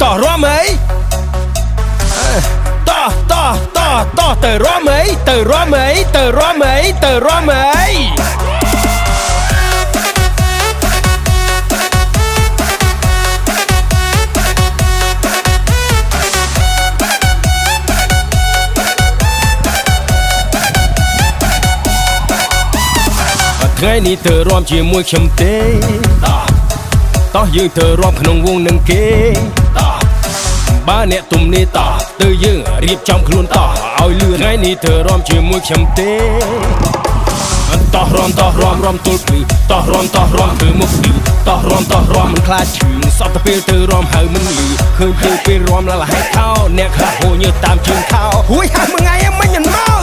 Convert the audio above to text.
ต่อรอไหมต่อเตอรอไหมเตอรอไหมเตอรอไหมเตอรอไหมថ្ងៃនេះเธอរួមជាមួយខ្ញុំទេតោះយើងเธอរួមក្នុងវងនឹងគេបើអ្នកទុំនេះតោះទៅយើងរៀបចំខ្លួនតោះឲ្យលឿនថ្ងៃនេះเธอរួមជាមួយខ្ញុំទេតោះរួមទល់ភ្លឺតោះរួមធ្វើមុខឌឺតោះរួមមិនខ្លាចឈឺសពទៅពេលเธอរួមហៅមិនលឺឃើញទៅពេលរួមឡើងហែកខោអ្នកខ្លះហូរញើតាមជើងខោហួយហាស់មួយថ្ងៃមិញមិនមក